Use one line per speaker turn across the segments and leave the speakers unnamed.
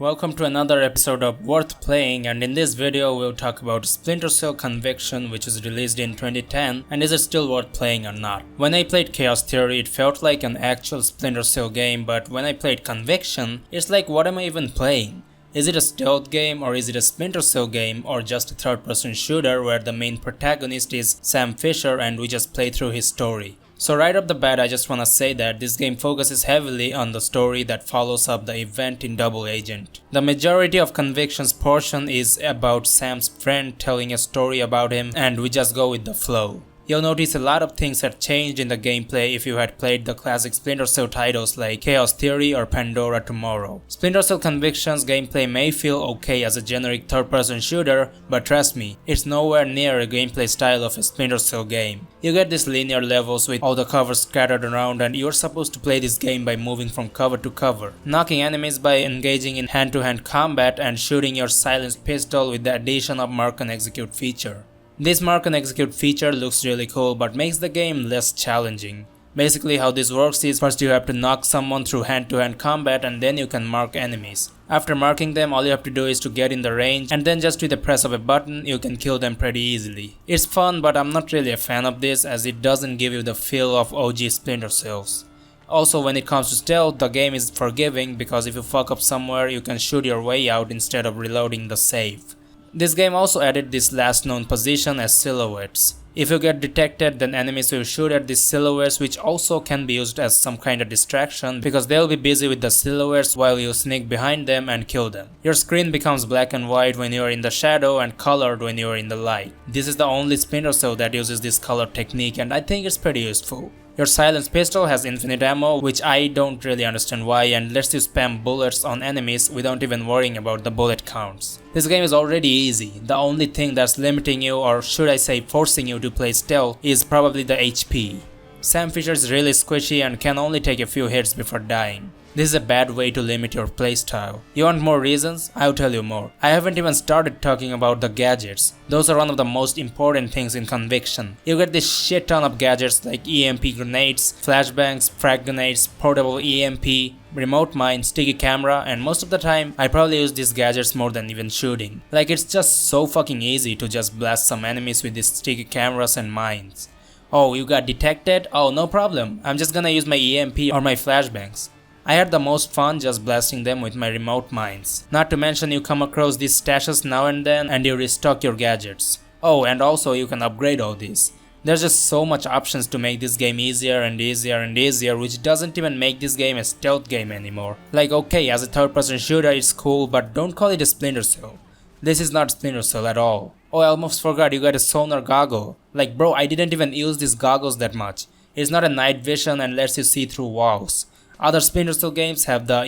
Welcome to another episode of Worth Playing, and in this video we'll talk about Splinter Cell Conviction, which was released in 2010, and is it still worth playing or not. When I played Chaos Theory it felt like an actual Splinter Cell game, but when I played Conviction it's like, what am I even playing? Is it a stealth game, or is it a Splinter Cell game, or just a third-person shooter where the main protagonist is Sam Fisher and we just play through his story? So right off the bat I just wanna say that this game focuses heavily on the story that follows up the event in Double Agent. The majority of Conviction's portion is about Sam's friend telling a story about him, and we just go with the flow. You'll notice a lot of things had changed in the gameplay if you had played the classic Splinter Cell titles like Chaos Theory or Pandora Tomorrow. Splinter Cell Conviction's gameplay may feel okay as a generic third-person shooter, but trust me, it's nowhere near a gameplay style of a Splinter Cell game. You get these linear levels with all the covers scattered around, and you're supposed to play this game by moving from cover to cover, knocking enemies by engaging in hand-to-hand combat and shooting your silenced pistol with the addition of Mark and Execute feature. This Mark and Execute feature looks really cool but makes the game less challenging. Basically how this works is, first you have to knock someone through hand-to-hand combat and then you can mark enemies. After marking them, all you have to do is to get in the range, and then just with the press of a button you can kill them pretty easily. It's fun, but I'm not really a fan of this as it doesn't give you the feel of OG Splinter Cells. Also, when it comes to stealth, the game is forgiving because if you fuck up somewhere you can shoot your way out instead of reloading the save. This game also added this last known position as silhouettes. If you get detected, then enemies will shoot at these silhouettes, which also can be used as some kind of distraction because they'll be busy with the silhouettes while you sneak behind them and kill them. Your screen becomes black and white when you are in the shadow and colored when you are in the light. This is the only Splinter Cell that uses this color technique, and I think it's pretty useful. Your silenced pistol has infinite ammo, which I don't really understand why, and lets you spam bullets on enemies without even worrying about the bullet counts. This game is already easy. The only thing that's limiting you, or should I say forcing you to play stealth, is probably the HP. Sam Fisher is really squishy and can only take a few hits before dying. This is a bad way to limit your playstyle. You want more reasons? I'll tell you more. I haven't even started talking about the gadgets. Those are one of the most important things in Conviction. You get this shit ton of gadgets like EMP grenades, flashbangs, frag grenades, portable EMP, remote mine, sticky camera, and most of the time I probably use these gadgets more than even shooting. Like, it's just so fucking easy to just blast some enemies with these sticky cameras and mines. Oh, you got detected? Oh, no problem. I'm just gonna use my EMP or my flashbangs. I had the most fun just blasting them with my remote mines. Not to mention you come across these stashes now and then and you restock your gadgets. Oh, and also you can upgrade all these. There's just so much options to make this game easier and easier and easier, which doesn't even make this game a stealth game anymore. Like, okay, as a third-person shooter it's cool, but don't call it a Splinter Cell. This is not Splinter Cell at all. Oh, I almost forgot you got a sonar goggle. Like, bro, I didn't even use these goggles that much. It's not a night vision and lets you see through walls. Other Splinter Cell games have the,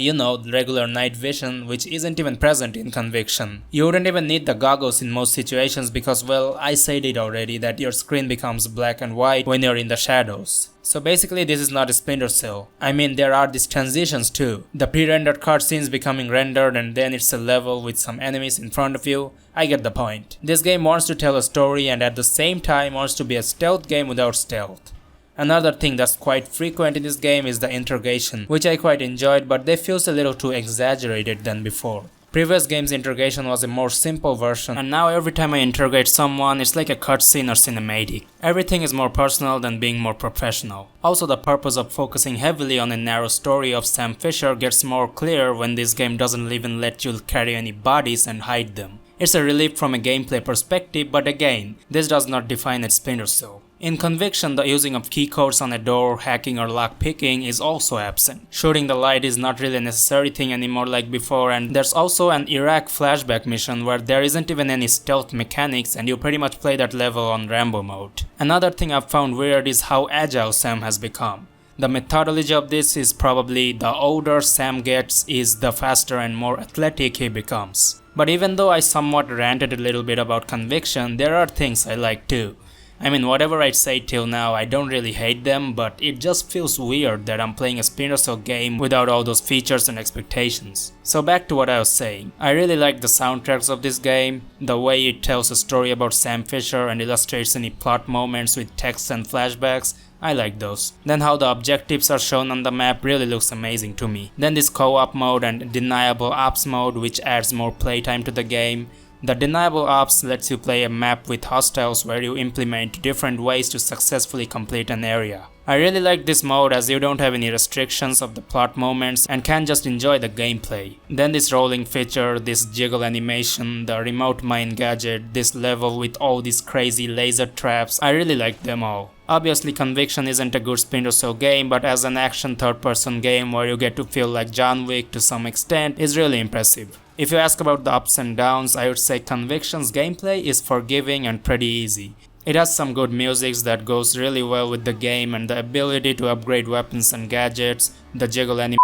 regular night vision, which isn't even present in Conviction. You wouldn't even need the goggles in most situations because, well, I said it already that your screen becomes black and white when you're in the shadows. So basically this is not a Splinter Cell. I mean, there are these transitions too. The pre-rendered cutscenes becoming rendered and then it's a level with some enemies in front of you. I get the point. This game wants to tell a story and at the same time wants to be a stealth game without stealth. Another thing that's quite frequent in this game is the interrogation, which I quite enjoyed, but they feels a little too exaggerated than before. Previous games' interrogation was a more simple version, and now every time I interrogate someone it's like a cutscene or cinematic. Everything is more personal than being more professional. Also, the purpose of focusing heavily on a narrow story of Sam Fisher gets more clear when this game doesn't even let you carry any bodies and hide them. It's a relief from a gameplay perspective, but again, this does not define a Splinter Cell. In Conviction, the using of keycodes on a door, hacking or lockpicking is also absent. Shooting the light is not really a necessary thing anymore like before, and there's also an Iraq flashback mission where there isn't even any stealth mechanics and you pretty much play that level on Rambo mode. Another thing I've found weird is how agile Sam has become. The methodology of this is probably the older Sam gets is the faster and more athletic he becomes. But even though I somewhat ranted a little bit about Conviction, there are things I like too. I mean, whatever I say till now, I don't really hate them, but it just feels weird that I'm playing a Splinter Cell game without all those features and expectations. So back to what I was saying. I really like the soundtracks of this game, the way it tells a story about Sam Fisher and illustrates any plot moments with text and flashbacks. I like those. Then how the objectives are shown on the map really looks amazing to me. Then this co-op mode and deniable ops mode, which adds more playtime to the game. The deniable ops lets you play a map with hostiles where you implement different ways to successfully complete an area. I really like this mode as you don't have any restrictions of the plot moments and can just enjoy the gameplay. Then this rolling feature, this jiggle animation, the remote mine gadget, this level with all these crazy laser traps, I really like them all. Obviously Conviction isn't a good Splinter Cell game, but as an action third-person game where you get to feel like John Wick to some extent is really impressive. If you ask about the ups and downs, I would say Conviction's gameplay is forgiving and pretty easy. It has some good music that goes really well with the game and the ability to upgrade weapons and gadgets, the jiggle animation.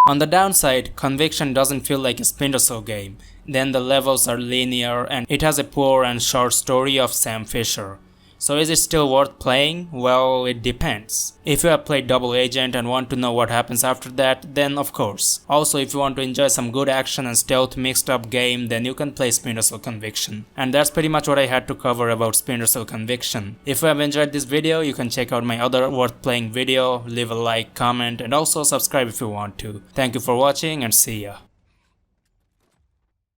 On the downside, Conviction doesn't feel like a Splinter Cell game. Then the levels are linear and it has a poor and short story of Sam Fisher. So is it still worth playing? Well, it depends. If you have played Double Agent and want to know what happens after that, then of course. Also, if you want to enjoy some good action and stealth mixed up game, then you can play Splinter Cell Conviction. And that's pretty much what I had to cover about Splinter Cell Conviction. If you have enjoyed this video, you can check out my other worth playing video, leave a like, comment, and also subscribe if you want to. Thank you for watching and see ya.